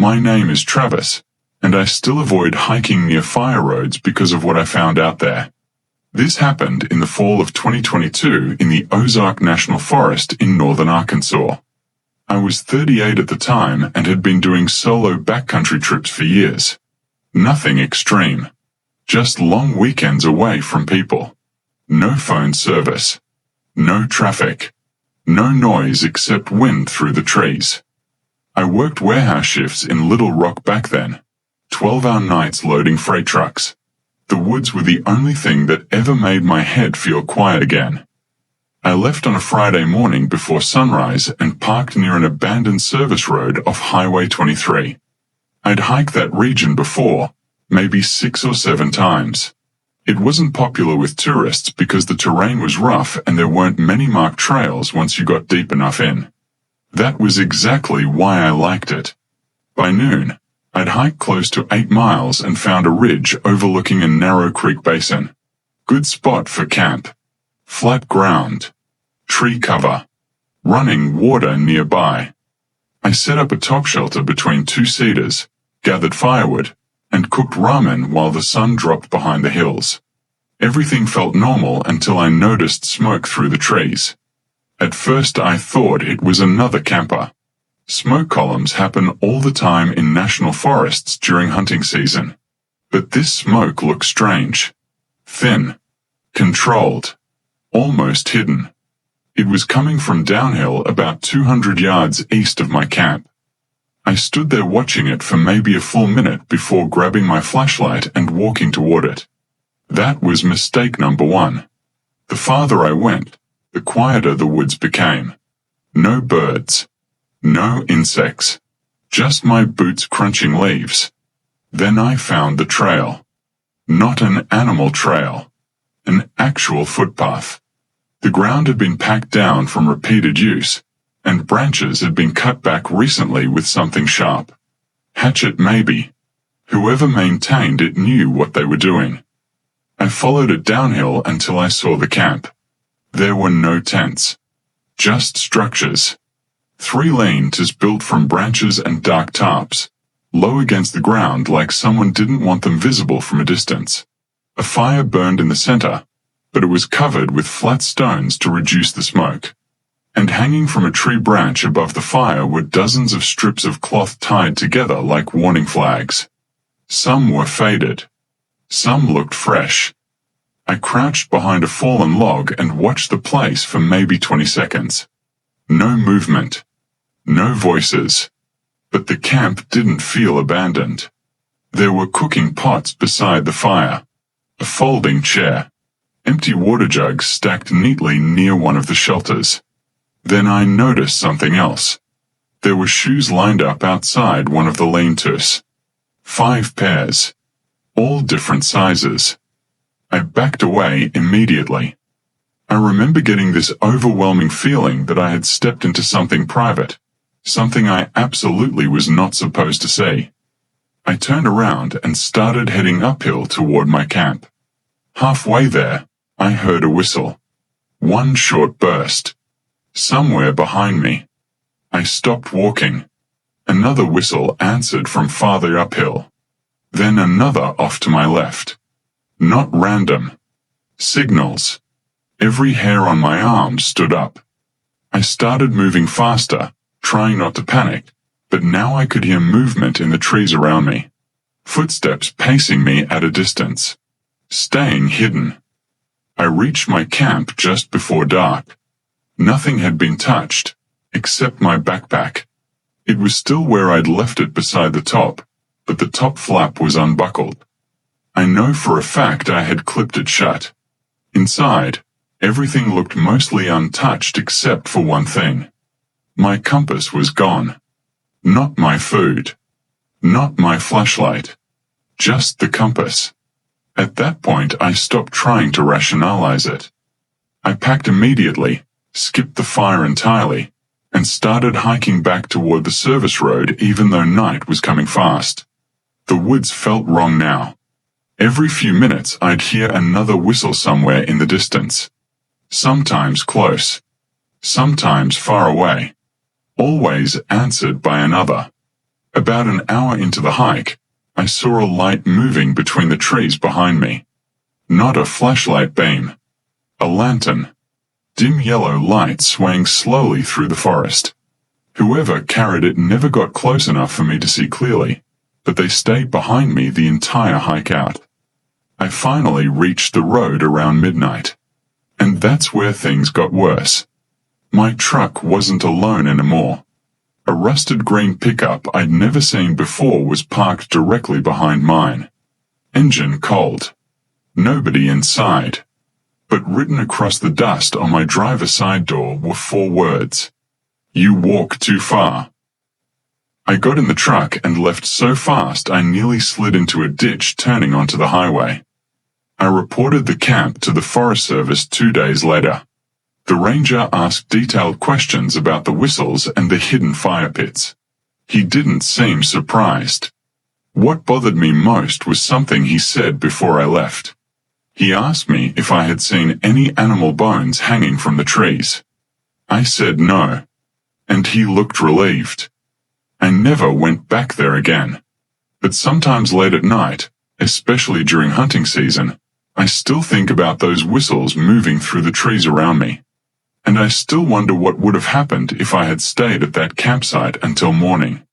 My name is Travis, and I still avoid hiking near fire roads because of what I found out there. This happened in the fall of 2022 in the Ozark National Forest in northern Arkansas. I was 38 at the time and had been doing solo backcountry trips for years. Nothing extreme. Just long weekends away from people. No phone service. No traffic. No noise except wind through the trees. I worked warehouse shifts in Little Rock back then. 12-hour nights loading freight trucks. The woods were the only thing that ever made my head feel quiet again. I left on a Friday morning before sunrise and parked near an abandoned service road off Highway 23. I'd hiked that region before, maybe 6 or 7 times. It wasn't popular with tourists because the terrain was rough and there weren't many marked trails once you got deep enough in. That was exactly why I liked it. By noon, I'd hiked close to 8 miles and found a ridge overlooking a narrow creek basin. Good spot for camp. Flat ground. Tree cover. Running water nearby. I set up a top shelter between 2 cedars, gathered firewood, and cooked ramen while the sun dropped behind the hills. Everything felt normal until I noticed smoke through the trees. At first I thought it was another camper. Smoke columns happen all the time in national forests during hunting season. But this smoke looked strange. Thin. Controlled. Almost hidden. It was coming from downhill about 200 yards east of my camp. I stood there watching it for maybe a full minute before grabbing my flashlight and walking toward it. That was mistake number 1. The farther I went, the quieter the woods became. No birds. No insects. Just my boots crunching leaves. Then I found the trail. Not an animal trail. An actual footpath. The ground had been packed down from repeated use, and branches had been cut back recently with something sharp. Hatchet maybe. Whoever maintained it knew what they were doing. I followed it downhill until I saw the camp. There were no tents. Just structures. 3 lean-tos built from branches and dark tarps, low against the ground like someone didn't want them visible from a distance. A fire burned in the center, but it was covered with flat stones to reduce the smoke. And hanging from a tree branch above the fire were dozens of strips of cloth tied together like warning flags. Some were faded. Some looked fresh. I crouched behind a fallen log and watched the place for maybe 20 seconds. No movement. No voices. But the camp didn't feel abandoned. There were cooking pots beside the fire. A folding chair. Empty water jugs stacked neatly near one of the shelters. Then I noticed something else. There were shoes lined up outside one of the lean-tos. 5 pairs. All different sizes. I backed away immediately. I remember getting this overwhelming feeling that I had stepped into something private. Something I absolutely was not supposed to see. I turned around and started heading uphill toward my camp. Halfway there, I heard a whistle. One short burst. Somewhere behind me. I stopped walking. Another whistle answered from farther uphill. Then another off to my left. Not random. Signals. Every hair on my arm stood up. I started moving faster, trying not to panic, but now I could hear movement in the trees around me. Footsteps pacing me at a distance. Staying hidden. I reached my camp just before dark. Nothing had been touched, except my backpack. It was still where I'd left it beside the top, but the top flap was unbuckled. I know for a fact I had clipped it shut. Inside, everything looked mostly untouched except for one thing. My compass was gone. Not my food. Not my flashlight. Just the compass. At that point I stopped trying to rationalize it. I packed immediately, skipped the fire entirely, and started hiking back toward the service road even though night was coming fast. The woods felt wrong now. Every few minutes I'd hear another whistle somewhere in the distance. Sometimes close. Sometimes far away. Always answered by another. About an hour into the hike, I saw a light moving between the trees behind me. Not a flashlight beam. A lantern. Dim yellow light swaying slowly through the forest. Whoever carried it never got close enough for me to see clearly, but they stayed behind me the entire hike out. I finally reached the road around midnight. And that's where things got worse. My truck wasn't alone anymore. A rusted green pickup I'd never seen before was parked directly behind mine. Engine cold. Nobody inside. But written across the dust on my driver's side door were 4 words. You walk too far. I got in the truck and left so fast I nearly slid into a ditch turning onto the highway. I reported the camp to the Forest Service 2 days later. The ranger asked detailed questions about the whistles and the hidden fire pits. He didn't seem surprised. What bothered me most was something he said before I left. He asked me if I had seen any animal bones hanging from the trees. I said no. And he looked relieved. I never went back there again. But sometimes late at night, especially during hunting season, I still think about those whistles moving through the trees around me. And I still wonder what would have happened if I had stayed at that campsite until morning.